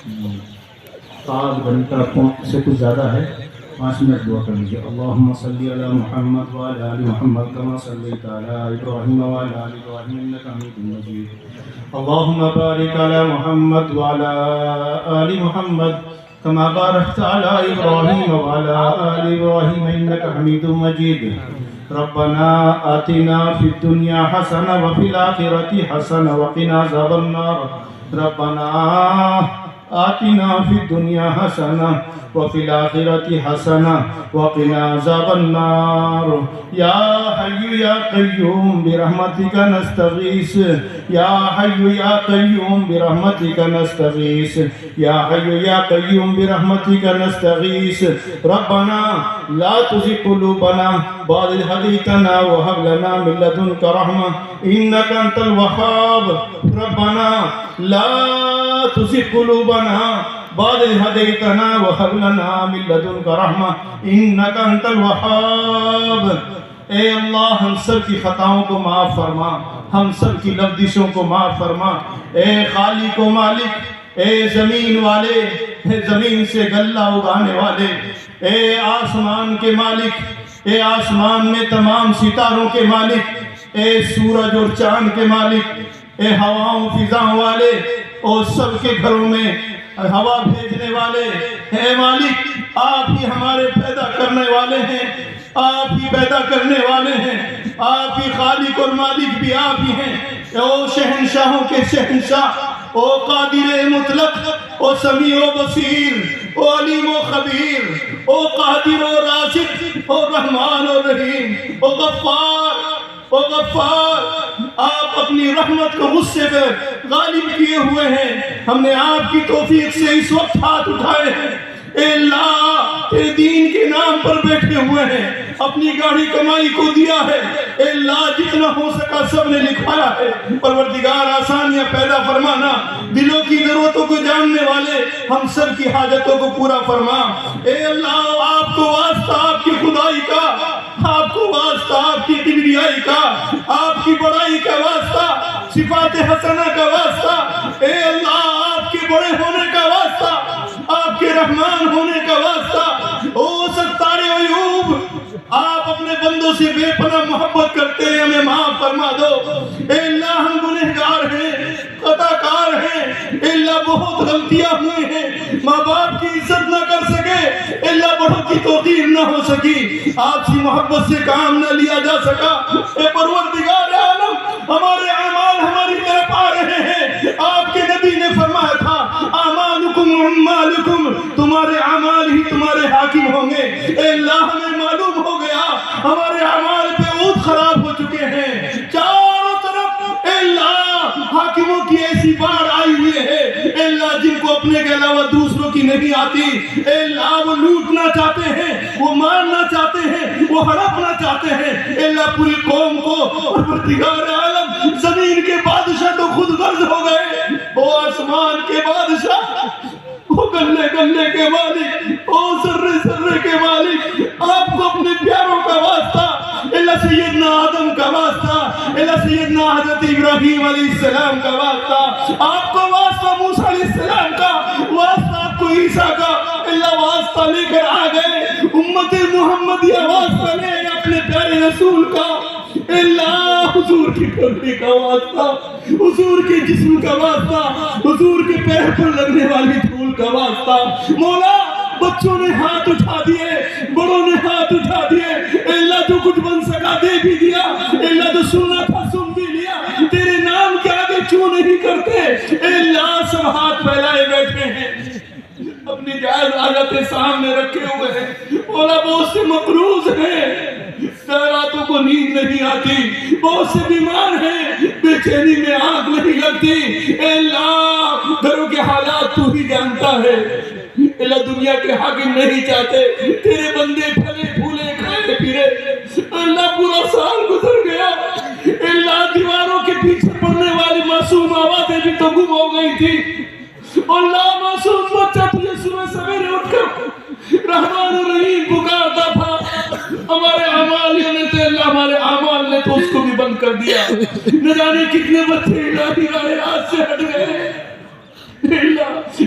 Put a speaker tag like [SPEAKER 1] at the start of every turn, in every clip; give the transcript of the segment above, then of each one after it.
[SPEAKER 1] آدھ گھنٹہ سے کچھ زیادہ ہے، 5 منٹ دعا کر لیجیے۔ اللہم صلی علی محمد وعلی آل محمد کما صلیت علی ابراہیم وعلی آل ابراہیم انک حمید مجید۔ اللہم بارک علی محمد وعلی آل محمد کما بارکت علی ابراہیم وعلی آل ابراہیم انک حمید مجید۔ ربنا آتنا فی الدنیا حسنہ وفی الآخرۃ حسنہ وقنا عذاب النار۔ ربنا آتنا فی الدنیا حسنہ وفی الآخرۃ حسنہ وقنا عذاب النار۔ یا حی یا قیوم برحمتک نستغیث، یا حی یا قیوم برحمتک نستغیث، یا حی یا قیوم برحمتک نستغیث۔ ربنا لا تزغ قلوبنا بعد إذ هديتنا وهب لنا من لدنك رحمة إنك أنت الوهاب۔ ربنا لا تزغ قلوبنا بعد إذ هديتنا وهب لنا من لدنك رحمة إنك أنت الوهاب۔ اے اللہ ہم سب کی خطاؤں کو معاف فرما، ہم سب کی لفظوں کو معاف فرما۔ اے خالق و مالک، اے زمین والے، اے زمین سے غلہ اگانے والے، اے آسمان کے مالک، اے آسمان میں تمام ستاروں کے مالک، اے سورج اور چاند کے مالک، اے ہواؤں فضاؤں والے اور سب کے گھروں میں ہوا بھیجنے والے، اے مالک آپ ہی ہمارے پیدا کرنے والے ہیں، آپ ہی پیدا کرنے والے ہیں، آپ ہی خالق اور مالک بھی آپ ہی ہیں۔ او شہنشاہوں کے شہنشاہ، او قادر مطلق، او سمیع و بصیر، او علیم و خبیر، او قادر و رازق، او رحمان و رحیم، او غفار، او غفار، آپ اپنی رحمت کو غصے پہ غالب کیے ہوئے ہیں۔ ہم نے آپ کی توفیق سے اس وقت ہاتھ اٹھائے ہیں۔ اے اللہ تیرے دین کے نام پر بیٹھے ہوئے ہیں، اپنی گاڑی کمائی کو دیا ہے، اے اللہ جتنا ہو سکا سب نے لکھایا ہے۔ پروردگار آسانیاں پیدا فرمانا، دلوں کی ضرورتوں کو جاننے والے ہم سب کی حاجتوں کو پورا فرما۔ اے اللہ آپ کو واسطہ آپ کی خدائی کا، آپ کو واسطہ آپ کی کبریائی کا، آپ کی بڑائی کا واسطہ، صفات حسنہ کا واسطہ، اے اللہ آپ کے بڑے ہونے کا واسطہ، آپ کے رحمان ہونے کا واسطہ۔ او ستار عیوب، آپ اپنے بندوں سے بے پناہ محبت کرتے ہیں، ہمیں معاف فرما دو۔ اے اللہ ہم گنہگار ہیں، خطا کار ہیں، اے اللہ بہت غلطیاں ہوئی ہیں، ماں باپ کی عزت نہ کر سکے، اے اللہ بڑوں کی توقیر نہ ہو سکی، آپ سے محبت سے کام نہ لیا جا سکا۔ اے پروردگار عالم ہمارے اعمال ہماری طرف آ رہے ہیں، آپ کے نبی نے فرمایا تھا اعمالکم اعمالکم، تمہارے اعمال ہی تمہارے حاکم ہوں گے۔ اے اللہ ہمیں معلوم ہو گیا ہمارے اعمال پہ اود خراب ہو چکے ہیں، چاروں طرف اے اللہ حاکموں کی ایسی باڑ آئی ہوئی ہے، اے اللہ جن کو اپنے کے علاوہ دوسروں کی نہیں آتی، اے اللہ وہ لوٹنا چاہتے ہیں، وہ مارنا چاہتے ہیں، وہ ہڑپنا چاہتے ہیں، اے اللہ پوری قوم کو پروردگار عالم زمین کے بادشاہ تو خود غرض ہو گئے، وہ آسمان کے بادشاہ، وہ گلے گلے کے مالک، او ذرے ذرے کے مالک، آپ کو اپنے پیاروں کا واسطہ، اللہ سیدنا آدم کا واسطہ، اللہ سیدنا حضرت ابراہیم علیہ السلام کا واسطہ، آپ کو واسطہ موسیٰ علیہ السلام کا واسطہ، آپ کو عیسیٰ کا اللہ واسطہ لے کر آ گئے، امت محمدیہ واسطہ لے اپنے پیارے رسول کا، اللہ حضور کی کرنے کا واسطہ، حضور کے جسم کا واسطہ، حضور کے پیر پر لگنے والی دھول کا واسطہ۔ مولا بچوں نے ہاتھ اٹھا دیے، بڑوں نے ہاتھ اٹھا دیے، اے اللہ جو کچھ بن سکا دے بھی دیا، اے اللہ جو سننا تھا سن بھی لیا، تیرے نام کے آگے کیوں نہیں کرتے؟ اے اللہ سب ہاتھ پھیلائے بیٹھے ہیں، اپنی جائز حاجتیں سامنے رکھے ہوئے ہیں، مولا بہت سے مقروض ہیں، راتوں کو نیند نہیں آتی، بہت سے بیمار ہیں، بے چینی میں آنکھ نہیں لگتی، اے اللہ گھروں کے حالات تو ہی جانتا ہے، اے اللہ دنیا کے حاکم نہیں چاہتے تیرے بندے پھلے پھولے کھائے پھرے، اے اللہ پورا سال گزر گیا، اے اللہ دیواروں کے پیچھے پڑنے والی معصوم آوازیں بھی تو گم ہو گئی تھی، اللہ معصوم بچہ تجھے صبح سویرے اٹھ کر رحمان الرحیم پکارتا تھا، ہمارے اعمالیوں نے تو اللہ ہمارے اعمال نے تو اس کو بھی بند کر دیا، نہ جانے کتنے بچے الہی راہ راست سے ہٹ گئے، اللہ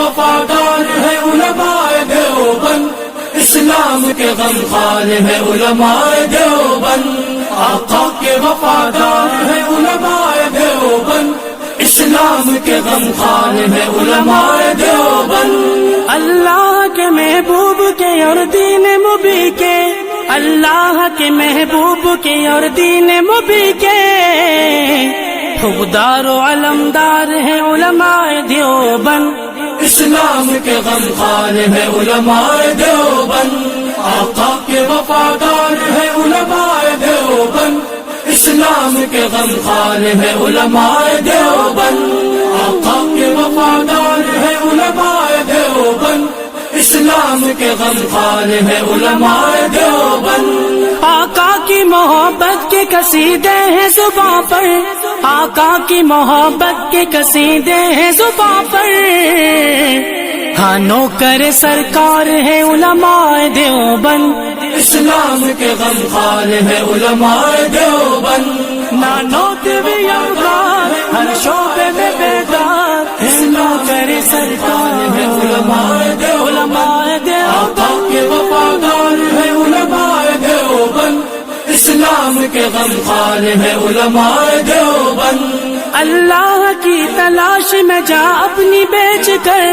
[SPEAKER 2] وفادار ہے علماء دیوبند، اسلام کے غمخوار ہے علماء دیوبند، آقا کے وفادار ہے علماء دیوبند، اسلام کے غمخوار ہے علماء دیوبند۔
[SPEAKER 3] اللہ کے محبوب کے اور دین مبی کے، اللہ کے محبوب کے اور دین مبی کے حقدار و علمدار ہیں علماء دیوبند،
[SPEAKER 2] اسلام کے غمخوار ہے علماء دیوبند، آقا کے وفادار ہے علماء دیوبند، اسلام کے غمخوار ہے علماء دیوبند، آقا کے وفادار ہے علماء دیوبند، اسلام کے غمخوار ہے علماء دیوبند۔
[SPEAKER 3] آقا کی محبت کے قصیدے ہیں زباں پر، آقا کی محبت کے قصیدے ہیں زباں پر، ہاں نوکر سرکار ہے علماء دیوبند،
[SPEAKER 2] اسلام کے غمخوار ہے علماء دیوبند،
[SPEAKER 3] نانوت بھی یادگار ہر شعبے میں بیدار، نوکر سرکار ہے علماء دیوبند،
[SPEAKER 2] آقا کے وفادار ہے علماء دیوبند، اسلام کے غمخوار ہے علماء دیوبند۔
[SPEAKER 3] اللہ کی تلاش میں جا اپنی بیچ کر،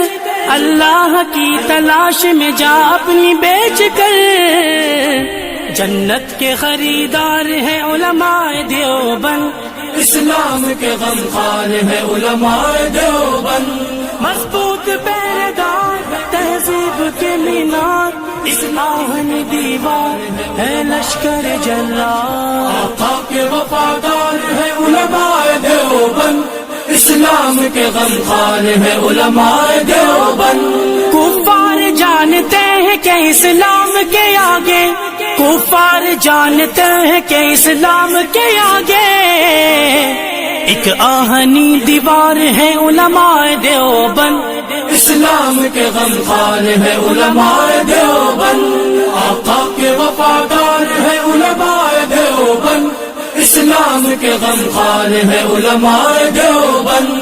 [SPEAKER 3] اللہ کی تلاش میں جا اپنی بیچ کر، جنت کے خریدار ہیں علماء دیوبند،
[SPEAKER 2] اسلام کے غمخوار ہے علماء دیوبند،
[SPEAKER 3] مضبوط پہرےدار تہذیب کے مینار، آہنی دیوار ہے لشکر جلال،
[SPEAKER 2] آقا کے وفادار ہے علماء دیوبند، اسلام کے غمخوار ہے علماء دیوبند۔
[SPEAKER 3] کفار جانتے ہیں کہ اسلام کے آگے، کفار جانتے ہیں کہ اسلام کے آگے ایک آہنی دیوار ہے علماء دیوبند،
[SPEAKER 2] اسلام کے غمخوار ہے علماء دیوبند، آقا کے وفادار ہے علماء دیوبند، اسلام کے غمخوار ہے علماء دیوبند۔